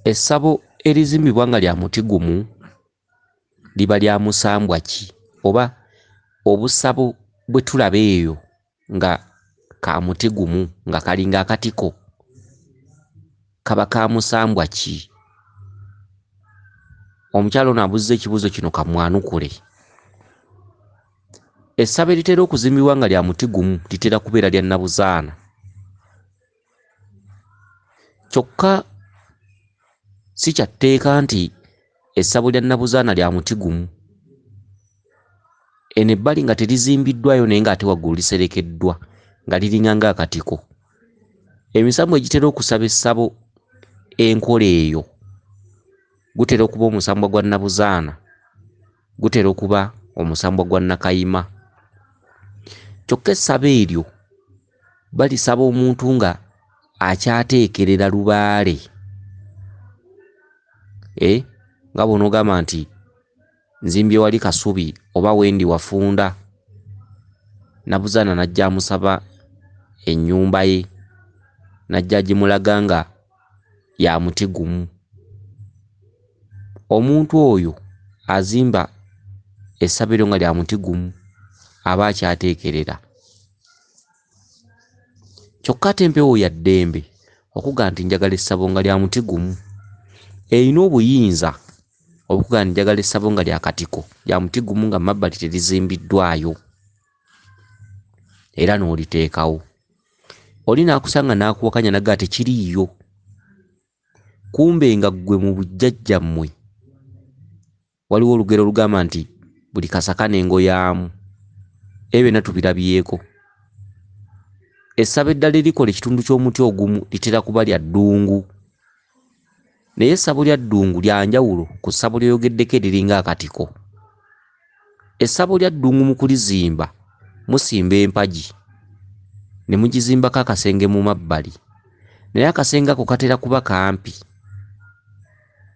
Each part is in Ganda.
Essabo erizimbibwa nga lya muti gumu liba lya musambwa ki? Oba obusabo bwe tulaba eyo nga ka muti gumu nga kalinga akatiko kaba ka musambwa ki? Omukyala ono abuzza ekibuuzo kino kamwanukule. Essabo eritera okuzimbibwa nga lya muti gumu litera kubeera lya nnabuzaana. Kyokka si kya tteeka nti essabo lya nnabuzaana lya muti gumu. Eno ebbali nga terizimbiddwayo naye ng'ate waggulu liserekeddwa nga liringa ng'akatiko. Emisambo egitera okusaba essabo enkola eyo gutera okuba omusambwa gwa nnabuzaana, gutera okuba omusambwa gwa nnakayima. Kyokka essabo eryo balisaba omuntu nga akyateekerera lubaale. Nga bw'onoogamba nti nzimbye wali Kasubi oba wendi Wafunda, nnabuzaana najja amusaba ennyumba ye, najja agimulaga nga ya muti gumu. Omuntu oyo azimba essabo eryo nga lya muti gumu aba akyateekerera. Kyokka ate empewo ya ddembe okugaa nti njagala essabo nga lya muti gumu. Erina obuyinza obukugaa nti njagala essabo nga lya katiko, lya muti gumu nga mabbali terizimbiddwayo, era n'oliteekawo. Oli n'akusanga n'akuwakanya nagaa tekiriiyo. Kumbe nga ggwe mu bujjajjammwe waliwo olugero olugamba nti buli kasaka n'engo yaamu. Ebyo byonna tubirabyeko. Essabo eddala erikola ekitundu ky'omuti ogumu litera kuba lya ddungu. Naye essabo lya ddungu lya njawulo ku ssabo lyoyogeddeko eriringa akatiko. Essabo lya ddungu mu kulizimba musimba empagi ne mugizimbako akasenge mu mabbali, naye akasenge ako katera kuba kampi,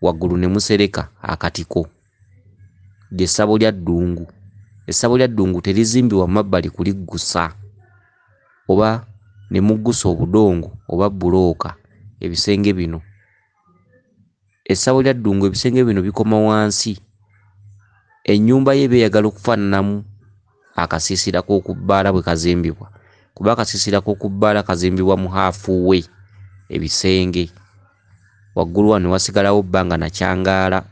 waggulu ne musereka akatiko. Ly'essabo lya ddungu. Essabo lya ddungu terizimbibwa mabbali kuliggusa oba ne muggusa obudongo oba bulooka ebisenge bino. Essabo lya ddungu ebisenge bino bikoma wansi. Ennyumba ye beeyagala okufaananamu akasiisira k'okubbaala bwe kazimbibwa, kuba akasiisira k'okubbaala kazimbibwa mu haafuuwe ebisenge. Waggulu wano ne wasigalawo bbanga na kyangaala,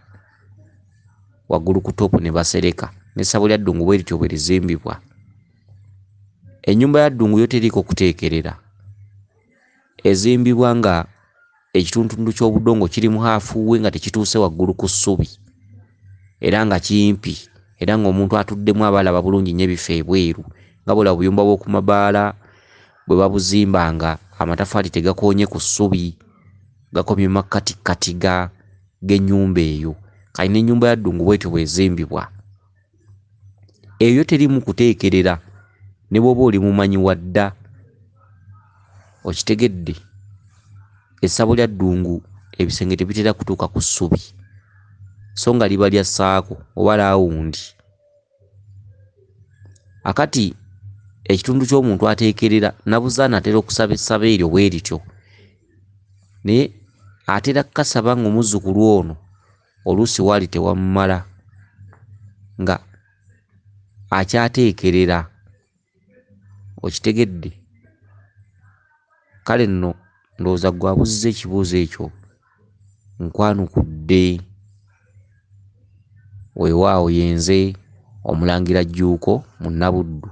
waggulu ku toopu ne basereka. N'essabo lya ddungu bwe lityo bwe lizimbibwa. Ennyumba ya ddungu yo teriiko kuteekerera. Ezimbibwa nga ekitundutundu ky'obudongo kiri mu haafuuwe nga tekituuse waggulu ku ssubi, era nga kimpi, era ng'omuntu atuddemu aba alaba bulungi nnyo ebifo ebweru, nga bw'olaba obuyumba bw'oku mabaala bwe babuzimba nga amataffaali tegakoonye ku ssubi, gakomye mu makkatikkati g'ennyumba eyo. Kati n'ennyumba ya ddungu bw'etyo bw'ezimbibwa. Eyo terimu kuteekerera ne bw'oba oli mumanyi wa dda. Okitegedde? Essabo lya ddungu ebisenge tebitera kutuuka ku ssubi, so nga liba lya ssaako oba laawundi. Akati ekitundu ky'omuntu ateekerera, nnabuzaana atera okusaba essabo eryo bwe lityo, naye atera kukasaba ng'omuzzukulu ono oluusi waali tewamumala, nga akyateekerera. Okitegedde? Kale nno ndowooza ggwe abuzza ekibuuzo ekyo nkwanukudde. Weewaawo yenze Omulangira Jjuuko mu Nnabuddu.